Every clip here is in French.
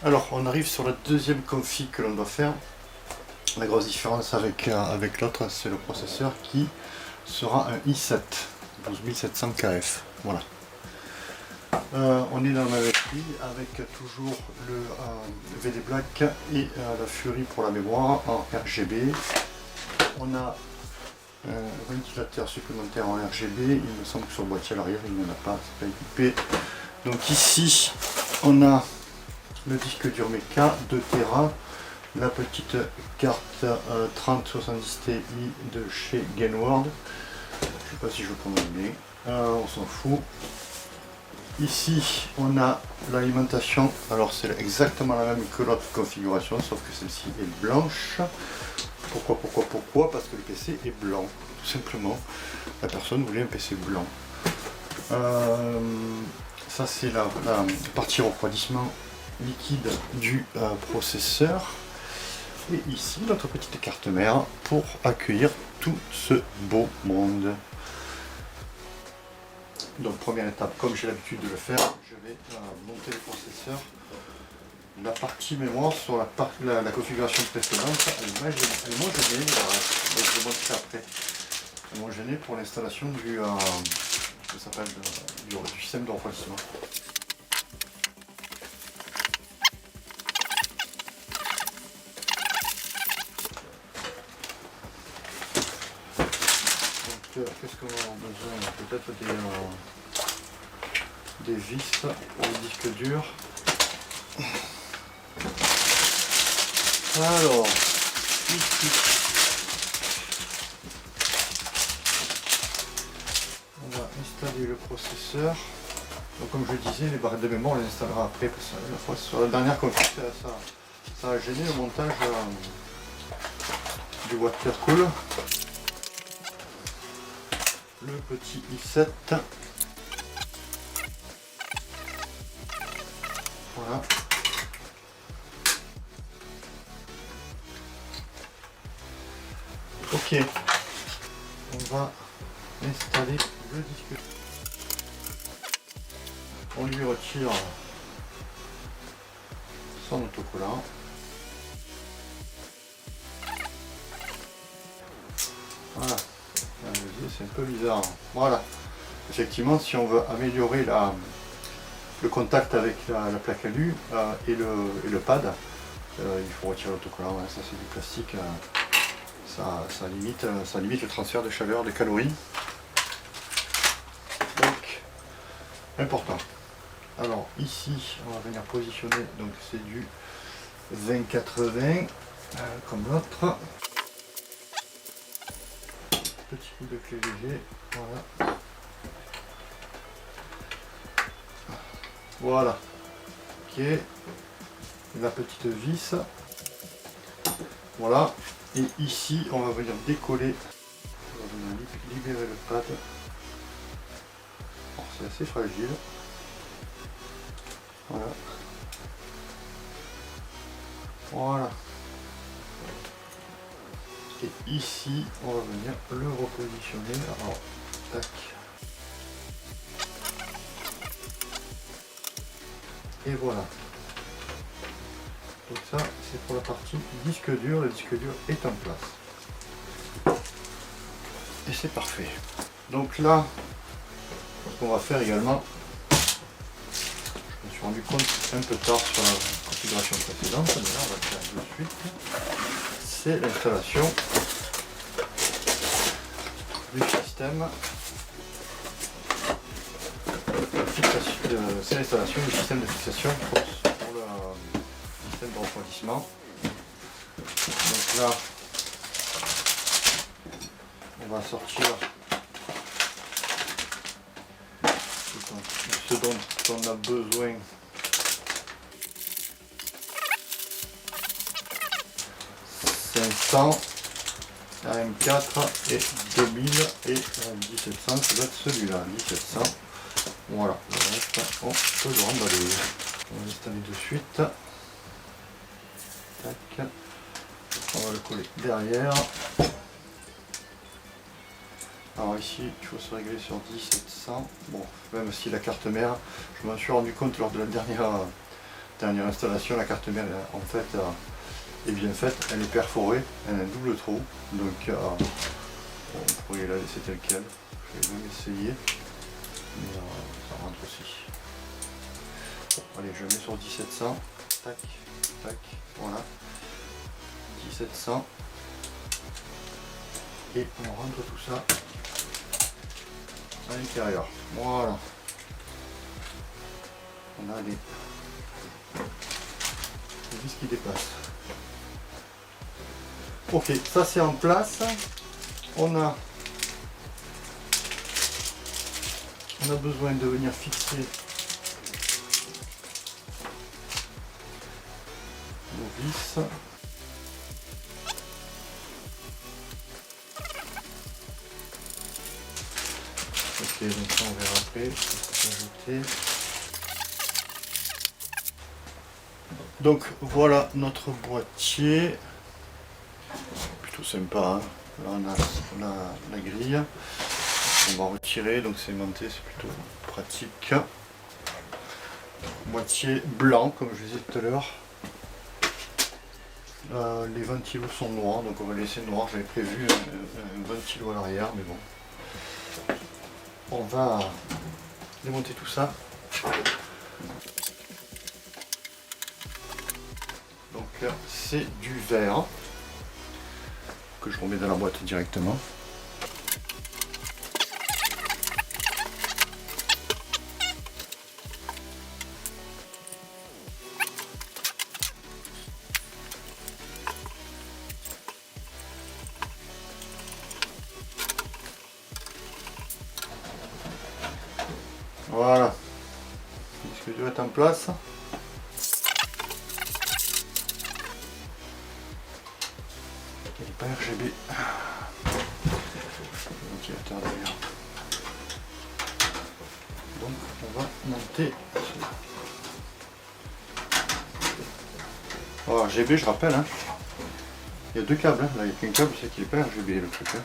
Alors, on arrive sur la deuxième config que l'on doit faire. La grosse différence avec l'autre, c'est le processeur qui sera un i7 12700 KF. Voilà. On est dans la même esprit avec toujours le VD Black et la Fury pour la mémoire en RGB. On a un ventilateur supplémentaire en RGB. Il me semble que sur le boîtier à l'arrière il n'y en a pas, c'est pas équipé. Donc ici on a le disque dur Mecha 2 Tera, la petite carte 3070 Ti de chez Gainward. Je sais pas si je prononce bien, on s'en fout. Ici on a l'alimentation, alors c'est exactement la même que l'autre configuration, sauf que celle-ci est blanche. Pourquoi? Parce que le PC est blanc, tout simplement. La personne voulait un PC blanc. Ça c'est la partie refroidissement liquide du processeur. Et ici notre petite carte mère pour accueillir tout ce beau monde. Donc première étape, comme j'ai l'habitude de le faire, je vais monter le processeur. La partie mémoire sur la configuration précédente, elle m'a gêné, je vais montrer après. Elle m'a gêné pour l'installation du système de refroidissement. Qu'est-ce qu'on va avoir besoin? Peut-être des vis pour le disque dur. Alors, ici, on va installer le processeur. Donc, comme je disais, les barrettes de mémoire on les installera après parce que la fois sur la dernière config, ça a gêné le montage du water cool. Le petit i7. Voilà. Ok. On va installer le disque. On lui retire son autocollant. Voilà. C'est un peu bizarre. Voilà. Effectivement, si on veut améliorer le contact avec la plaque alu et le pad, il faut retirer l'autocollant. Hein. Ça c'est du plastique. Ça limite le transfert de chaleur, de calories. Donc, important. Alors ici, on va venir positionner. Donc c'est du 2080 comme l'autre. Petit coup de clé léger, voilà. Voilà. Ok. La petite vis. Voilà. Et ici, on va venir décoller. On va venir libérer le pad. C'est assez fragile. Voilà. Voilà. Et ici, on va venir le repositionner. Alors, tac. Et voilà. Donc ça, c'est pour la partie disque dur. Le disque dur est en place. Et c'est parfait. Donc là, ce qu'on va faire également, je me suis rendu compte un peu tard sur la configuration précédente, mais là on va le faire de suite. C'est l'installation du système. C'est l'installation du système de fixation pour le système de refroidissement. Donc là, on va sortir ce dont on a besoin. AM4 et 2000 et 1700, ça doit être celui-là, 1700. Voilà, le reste, on peut le remballer. On va l'installer de suite. Tac. On va le coller derrière. Alors ici, il faut se régler sur 1700. Bon, même si la carte mère, je m'en suis rendu compte lors de la dernière dernière installation, la carte mère en fait est bien faite, elle est perforée, elle a un double trou, donc on pourrait la laisser telle quelle, je vais même essayer, mais ça rentre aussi. Bon, allez, je mets sur 1700, tac, tac, voilà, 1700, et on rentre tout ça à l'intérieur, voilà. On a les vis qui dépassent. Ok, ça c'est en place. On a besoin de venir fixer nos vis. Ok, donc ça on verra après. Ajouter. Donc voilà notre boîtier. Plutôt sympa, hein. Là on a la grille. On va retirer, donc c'est aimanté, c'est plutôt pratique. Boîtier blanc, comme je disais tout à l'heure. Les ventilos sont noirs, donc on va laisser noir. J'avais prévu un ventilo à l'arrière, mais bon. On va démonter tout ça. Donc c'est du verre que je remets dans la boîte directement. Voilà, ce que doit être en place. Il n'est pas RGB. Ventilateur d'ailleurs. Donc on va monter. Alors RGB, je rappelle, hein. Il y a deux câbles, hein. Là il n'y a qu'un câble, c'est qu'il n'est pas RGB le truc. Hein.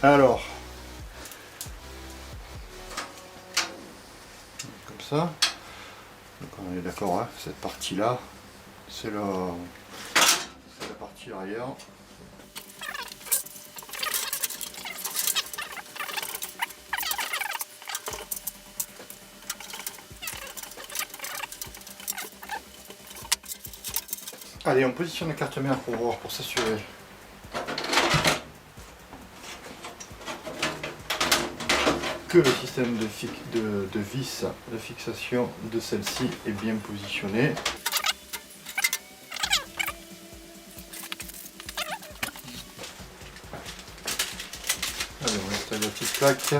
Alors. Ça. Donc on est d'accord, hein, cette partie là, c'est la partie arrière. Allez, on positionne la carte mère pour voir, pour s'assurer. Que le système de vis de fixation de celle-ci est bien positionné. Allez, on installe la petite plaque.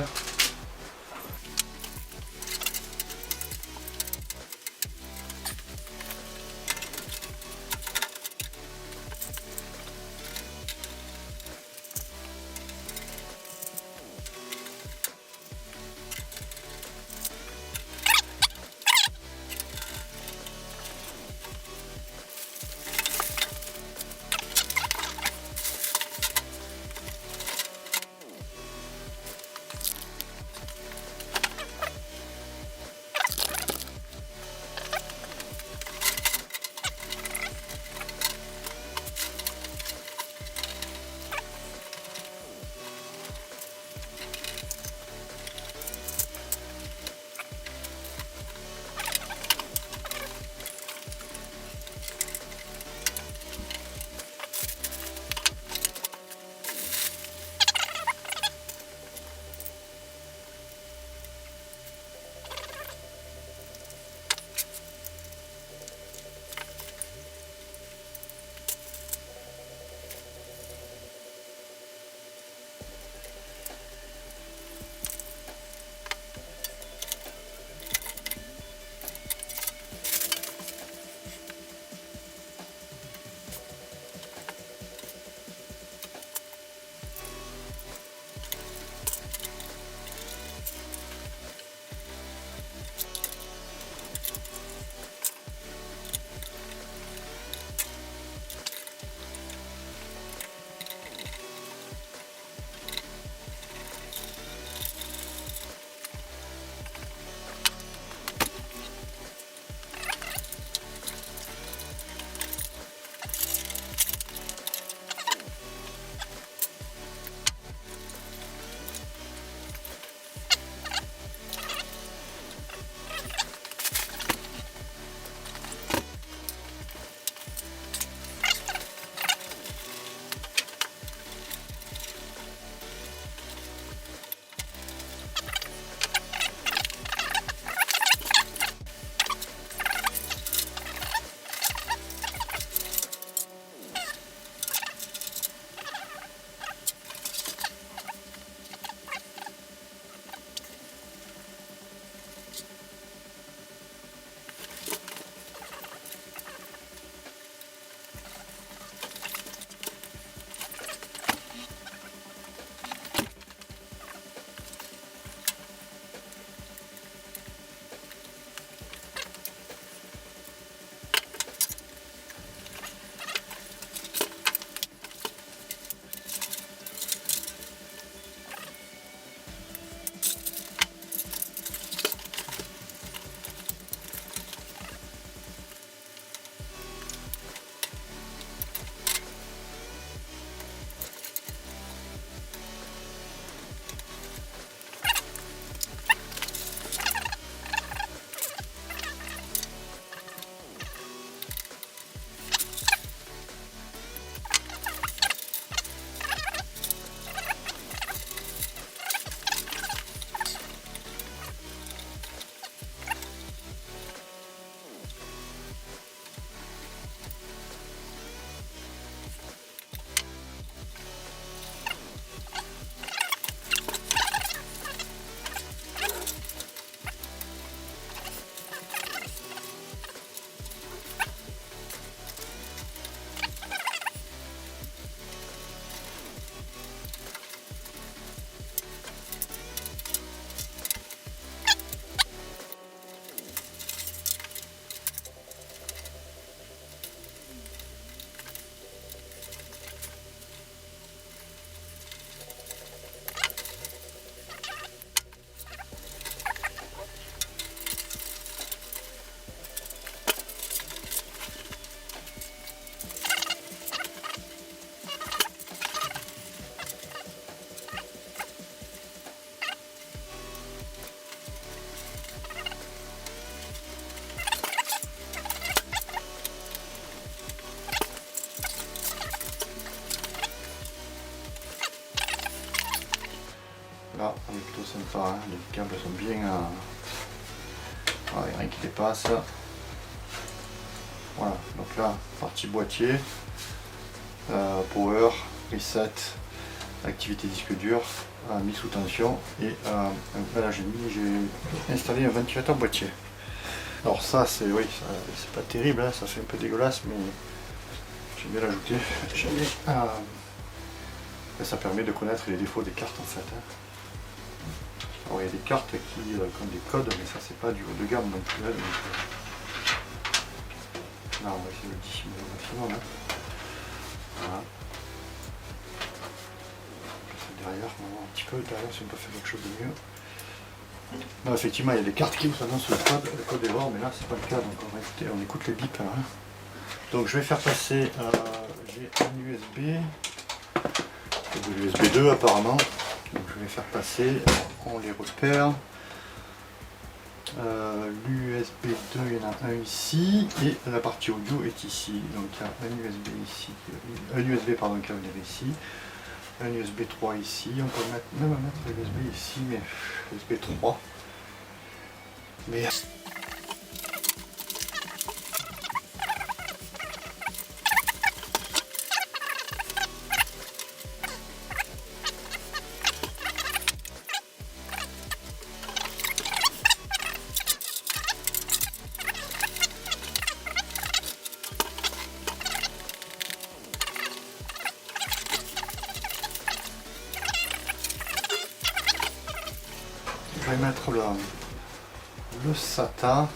pas, hein. Les câbles sont bien... Voilà, il n'y a rien qui dépasse. Voilà, donc là, partie boîtier, power, reset, activité disque dur, mis sous tension, et là j'ai installé un ventilateur boîtier. Alors ça c'est oui, c'est pas terrible, hein, ça fait un peu dégueulasse, mais j'aime bien l'ajouter. Ça permet de connaître les défauts des cartes en fait. Hein. Alors il y a des cartes qui ont des codes, mais ça c'est pas du haut de gamme non plus. Hein, donc, là on va essayer de le dissimuler au maximum. Hein. Voilà. Derrière, on va voir un petit peu derrière si on peut faire quelque chose de mieux. Non, effectivement, il y a des cartes qui vous annoncent le code est mort, mais là c'est pas le cas, donc on écoute les bips. Hein. Donc je vais faire passer, j'ai un USB, de l'USB 2 apparemment, donc je vais faire passer, on les repère. L'USB 2, il y en a un ici, et la partie audio est ici. Donc il y a un USB ici, un USB pardon, qui va venir ici. Un USB 3 ici, on peut même mettre l'USB ici, mais USB 3. Mais je vais mettre le SATA.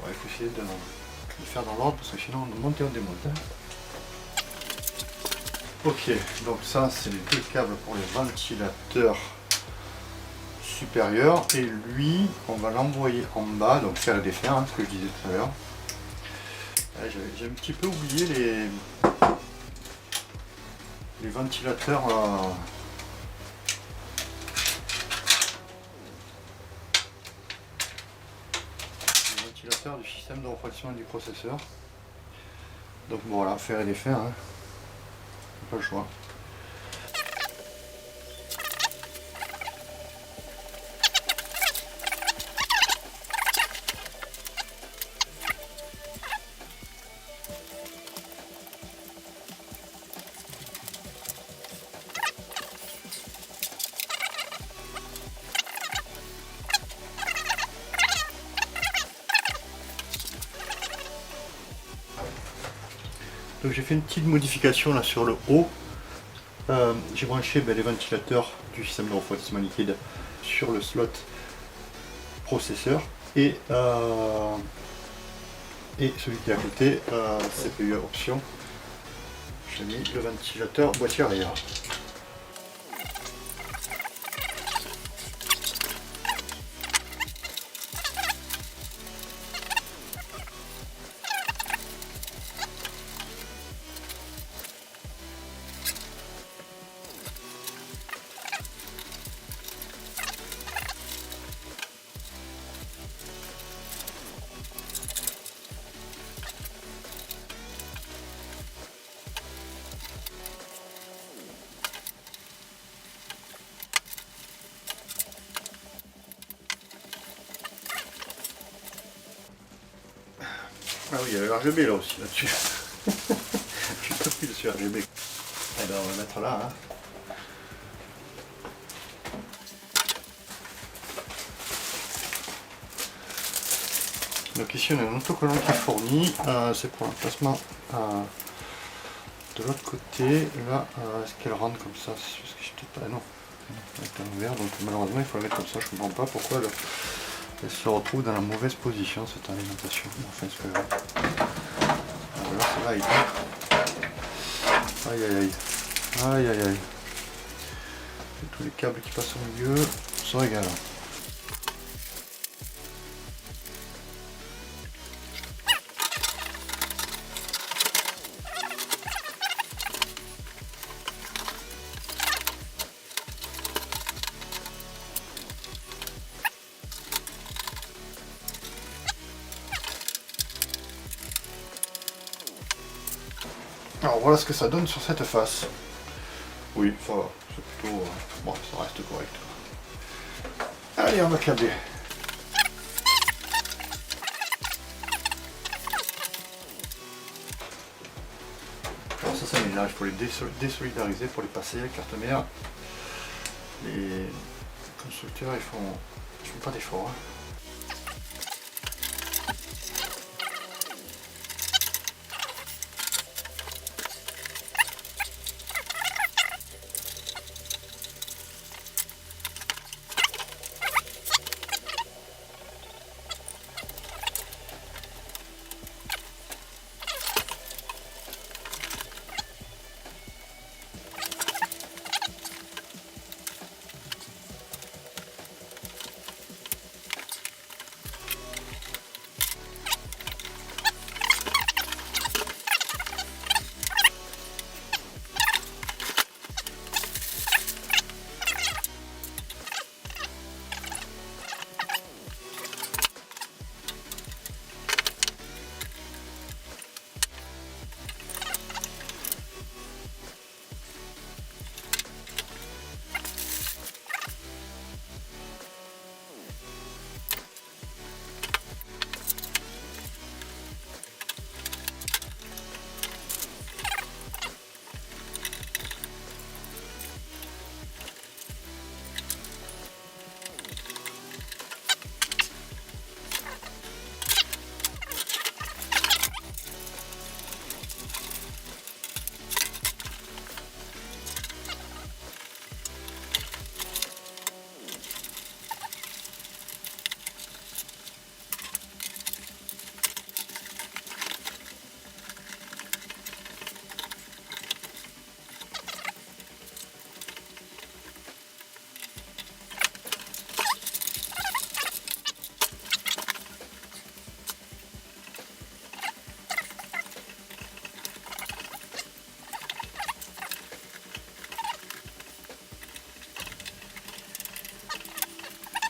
Il faut essayer de le faire dans l'ordre parce que sinon on monte et on démonte. Hein. Ok, donc ça c'est les deux câbles pour les ventilateurs supérieurs et lui on va l'envoyer en bas, donc faire et défaire, hein, ce que je disais tout à l'heure. J'ai un petit peu oublié les ventilateurs du système de refroidissement du processeur. Donc bon, voilà, faire et défaire, hein. Pas le choix. Donc j'ai fait une petite modification là sur le haut. J'ai branché les ventilateurs du système de refroidissement liquide sur le slot processeur et celui qui est à côté, CPU option, j'ai mis le ventilateur boîtier arrière. Ah oui, il y a le RGB là aussi, là-dessus. Je suis trop pile sur RGB. Eh ben, on va le mettre là. Hein. Donc ici on a un autocollant qui est fourni, c'est pour l'emplacement de l'autre côté. Là, est-ce qu'elle rentre comme ça? Parce que je pas. Non, elle est en vert, donc malheureusement il faut la mettre comme ça. Je comprends pas pourquoi elle se retrouve dans la mauvaise position cette alimentation. Enfin, c'est pas grave. Là, c'est là, il part. Aïe aïe aïe. Aïe aïe aïe. Et tous les câbles qui passent au milieu sont égaux. Alors voilà ce que ça donne sur cette face. Oui, ça va, c'est plutôt... bon, ça reste correct. Allez, on va câbler. Alors ça, c'est là, il faut les désolidariser pour les passer à carte mère. Les constructeurs, ils font pas d'efforts. Hein.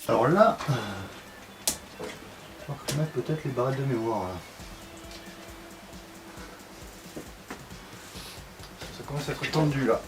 Alors là, on va remettre peut-être les barrettes de mémoire. Là. Ça commence à être tendu là.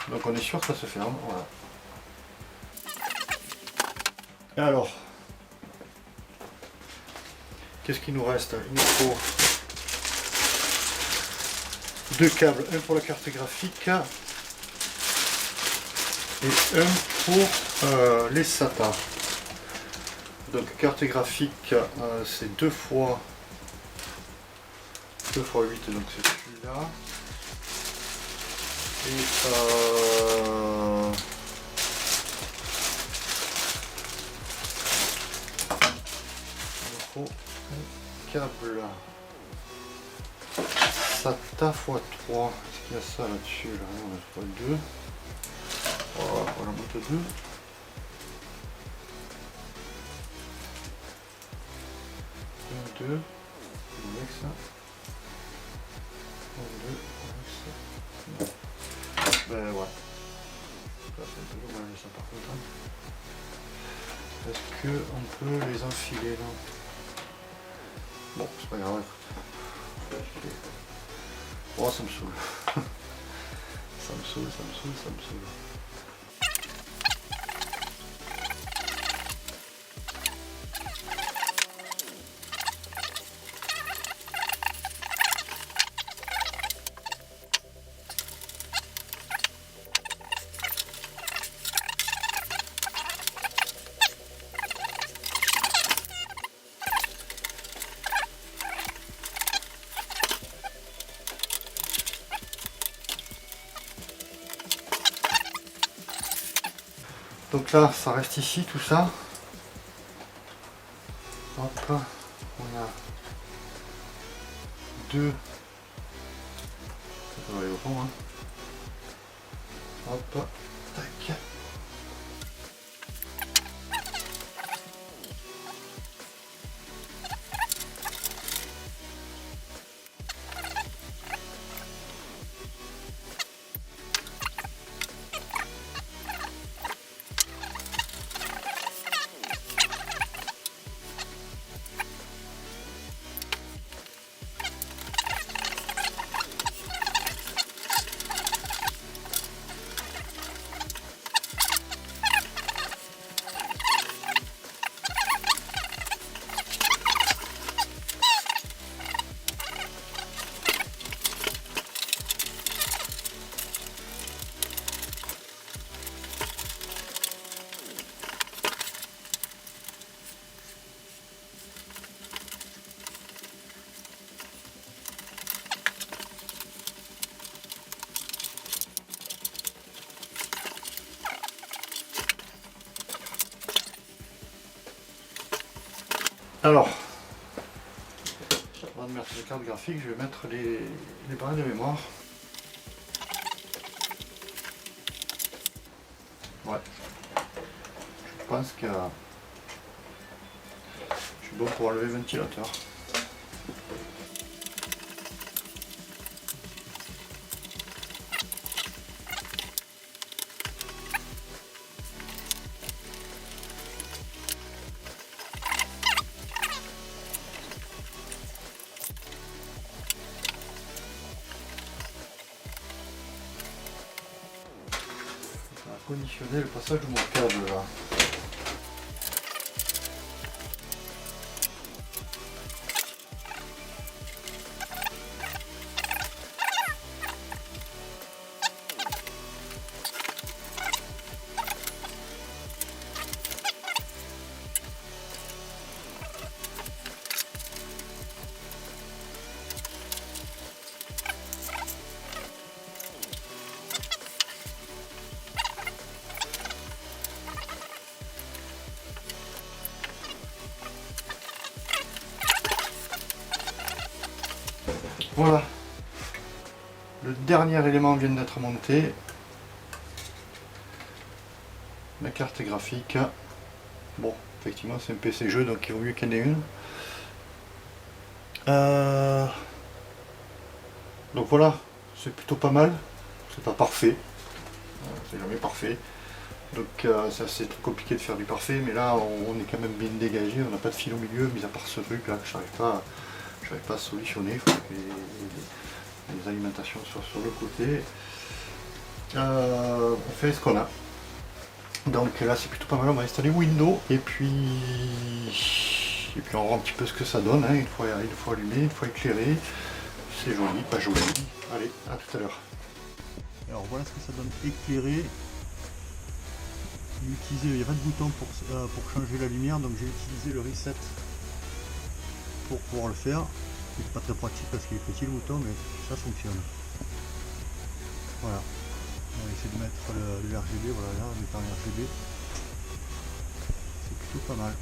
Donc on est sûr que ça se ferme, voilà. Et alors, qu'est-ce qu'il nous reste? Il nous faut 2 câbles, un pour la carte graphique et un pour les SATA. Donc carte graphique, c'est 2 fois 8, donc c'est celui-là. Et il faut un câble SATA x 3. Est-ce qu'il y a ça là-dessus? Là, on a 2. Voilà, on en monte 2. 1, 2. Avec ça. 1, 2. Avec ça. Ben ouais. Là, c'est un peu dommage ça par contre. Est-ce qu'on peut les enfiler là? Bon, c'est pas grave. Oh, ça me saoule. Ça me saoule. Donc là, ça reste ici, tout ça. Hop, on a 2. Ça va aller au fond, hein. Hop, tac. Alors, avant de mettre les cartes graphiques, je vais mettre les barres de mémoire. Ouais, je pense que je suis bon pour enlever le ventilateur. Conditionner le passage de mon câble là. Voilà, le dernier élément vient d'être monté, la carte graphique. Bon, effectivement c'est un PC jeu donc il vaut mieux qu'il y en ait une. Donc voilà, c'est plutôt pas mal, c'est pas parfait, c'est jamais parfait. Donc c'est assez trop compliqué de faire du parfait, mais là on est quand même bien dégagé, on n'a pas de fil au milieu, mis à part ce truc là que j'arrive pas à solutionner, il faut que les alimentations soient sur le côté. On fait ce qu'on a. Donc là c'est plutôt pas mal, on va installer Windows et puis on voit un petit peu ce que ça donne, hein, une fois allumé, une fois éclairé. C'est joli, pas joli. Allez, à tout à l'heure. Alors voilà ce que ça donne éclairé. Il n'y a pas de bouton pour changer la lumière, donc j'ai utilisé le reset pour pouvoir le faire. C'est pas très pratique parce qu'il est petit le bouton, mais ça fonctionne. Voilà. On va essayer de mettre le RGB, voilà, là on est en RGB. C'est plutôt pas mal.